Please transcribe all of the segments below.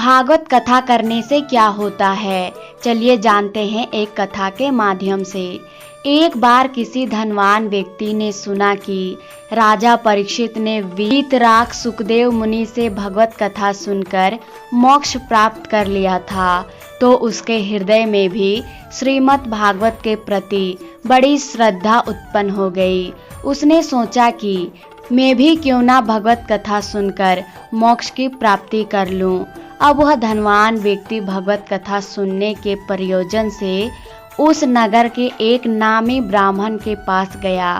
भागवत कथा करने से क्या होता है, चलिए जानते हैं एक कथा के माध्यम से। एक बार किसी धनवान व्यक्ति ने सुना कि राजा परीक्षित ने वीतराग सुखदेव मुनि से भगवत कथा सुनकर मोक्ष प्राप्त कर लिया था, तो उसके हृदय में भी श्रीमद् भागवत के प्रति बड़ी श्रद्धा उत्पन्न हो गई। उसने सोचा कि मैं भी क्यों ना भगवत कथा सुनकर मोक्ष की प्राप्ति कर लूं। अब वह धनवान व्यक्ति भगवत कथा सुनने के प्रयोजन से उस नगर के एक नामी ब्राह्मण के पास गया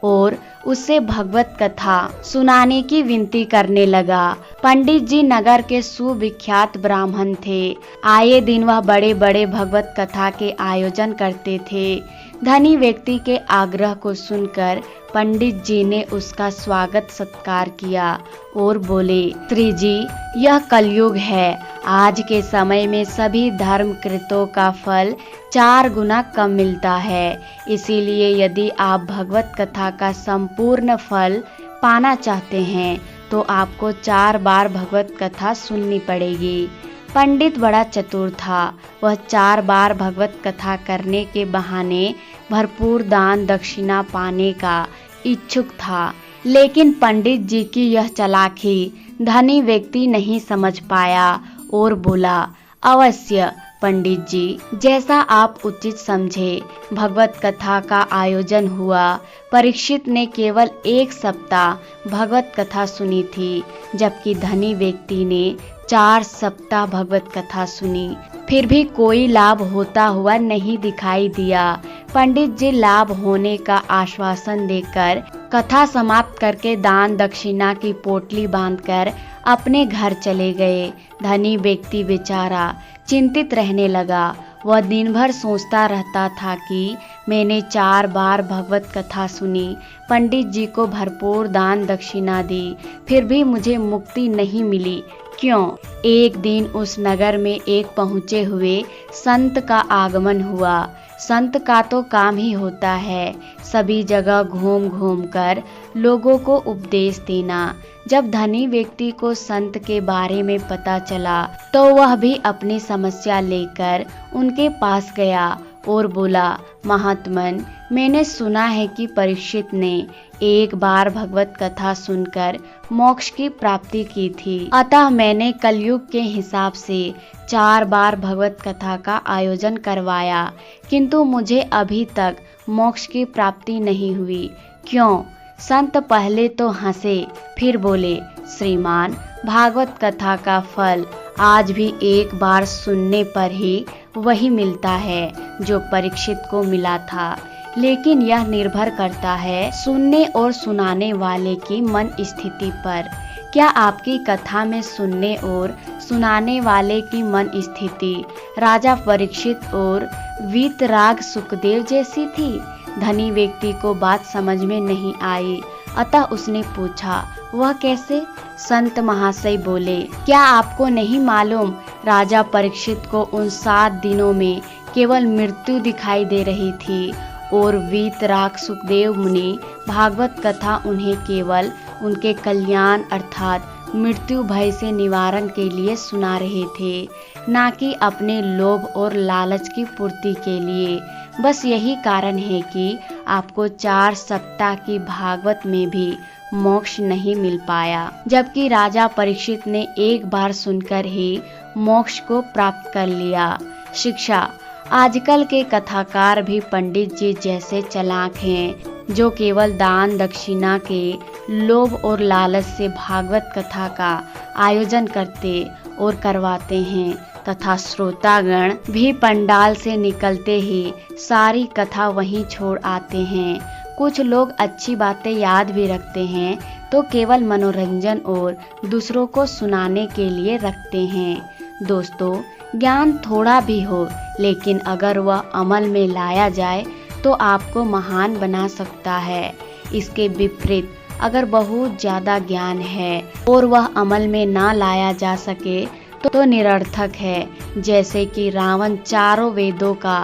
और उससे भगवत कथा सुनाने की विनती करने लगा। पंडित जी नगर के सुविख्यात ब्राह्मण थे। आए दिन वह बड़े बड़े भगवत कथा के आयोजन करते थे। धनी व्यक्ति के आग्रह को सुनकर पंडित जी ने उसका स्वागत सत्कार किया और बोले, श्री जी, यह कलयुग है। आज के समय में सभी धर्म कृतों का फल 4 गुना कम मिलता है। इसीलिए यदि आप भगवत कथा का संपूर्ण फल पाना चाहते हैं तो आपको 4 बार भगवत कथा सुननी पड़ेगी। पंडित बड़ा चतुर था। वह 4 बार भगवत कथा करने के बहाने भरपूर दान दक्षिणा पाने का इच्छुक था, लेकिन पंडित जी की यह चालाकी धनी व्यक्ति नहीं समझ पाया और बोला, अवश्य पंडित जी, जैसा आप उचित समझे। भगवत कथा का आयोजन हुआ। परीक्षित ने केवल 1 सप्ताह भगवत कथा सुनी थी, जबकि धनी व्यक्ति ने 4 सप्ताह भगवत कथा सुनी। फिर भी कोई लाभ होता हुआ नहीं दिखाई दिया। पंडित जी लाभ होने का आश्वासन देकर कथा समाप्त करके दान दक्षिणा की पोटली बांधकर अपने घर चले गए। धनी व्यक्ति बेचारा चिंतित रहने लगा। वह दिन भर सोचता रहता था कि मैंने 4 बार भगवत कथा सुनी, पंडित जी को भरपूर दान दक्षिणा दी, फिर भी मुझे मुक्ति नहीं मिली, क्यों? एक दिन उस नगर में एक पहुँचे हुए संत का आगमन हुआ। संत का तो काम ही होता है सभी जगह घूम घूम कर लोगों को उपदेश देना। जब धनी व्यक्ति को संत के बारे में पता चला तो वह भी अपनी समस्या लेकर उनके पास गया और बोला, महात्मन, मैंने सुना है कि परीक्षित ने 1 बार भगवत कथा सुनकर मोक्ष की प्राप्ति की थी, अतः मैंने कलयुग के हिसाब से 4 बार भगवत कथा का आयोजन करवाया, किंतु मुझे अभी तक मोक्ष की प्राप्ति नहीं हुई, क्यों? संत पहले तो हंसे, फिर बोले, श्रीमान, भागवत कथा का फल आज भी 1 बार सुनने पर ही वही मिलता है जो परीक्षित को मिला था, लेकिन यह निर्भर करता है सुनने और सुनाने वाले की मन स्थिति पर। क्या आपकी कथा में सुनने और सुनाने वाले की मन स्थिति राजा परीक्षित और वीतराग सुखदेव जैसी थी? धनी व्यक्ति को बात समझ में नहीं आई, अतः उसने पूछा, वह कैसे? संत महाशय बोले, क्या आपको नहीं मालूम, राजा परीक्षित को उन 7 दिनों में केवल मृत्यु दिखाई दे रही थी और वीतराग सुखदेव मुनि भागवत कथा उन्हें केवल उनके कल्याण अर्थात मृत्यु भय से निवारण के लिए सुना रहे थे, ना कि अपने लोभ और लालच की पूर्ति के लिए। बस यही कारण है कि आपको 4 सप्ताह की भागवत में भी मोक्ष नहीं मिल पाया, जबकि राजा परीक्षित ने 1 बार सुनकर ही मोक्ष को प्राप्त कर लिया। शिक्षा, आजकल के कथाकार भी पंडित जी जैसे चालाक हैं, जो केवल दान दक्षिणा के लोभ और लालच से भागवत कथा का आयोजन करते और करवाते हैं, तथा श्रोतागण भी पंडाल से निकलते ही सारी कथा वहीं छोड़ आते हैं। कुछ लोग अच्छी बातें याद भी रखते हैं तो केवल मनोरंजन और दूसरों को सुनाने के लिए रखते हैं। दोस्तों, ज्ञान थोड़ा भी हो, लेकिन अगर वह अमल में लाया जाए तो आपको महान बना सकता है। इसके विपरीत अगर बहुत ज़्यादा ज्ञान है और वह अमल में ना लाया जा सके तो निरर्थक है। जैसे कि रावण 4 वेदों का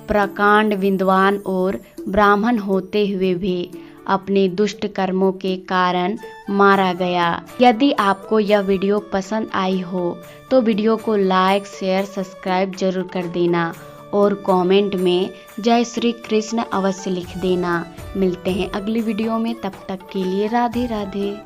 प्रकांड विद्वान और ब्राह्मण होते हुए भी अपने दुष्ट कर्मों के कारण मारा गया। यदि आपको यह वीडियो पसंद आई हो तो वीडियो को लाइक, शेयर, सब्सक्राइब जरूर कर देना और कमेंट में जय श्री कृष्ण अवश्य लिख देना। मिलते हैं अगली वीडियो में, तब तक के लिए राधे राधे।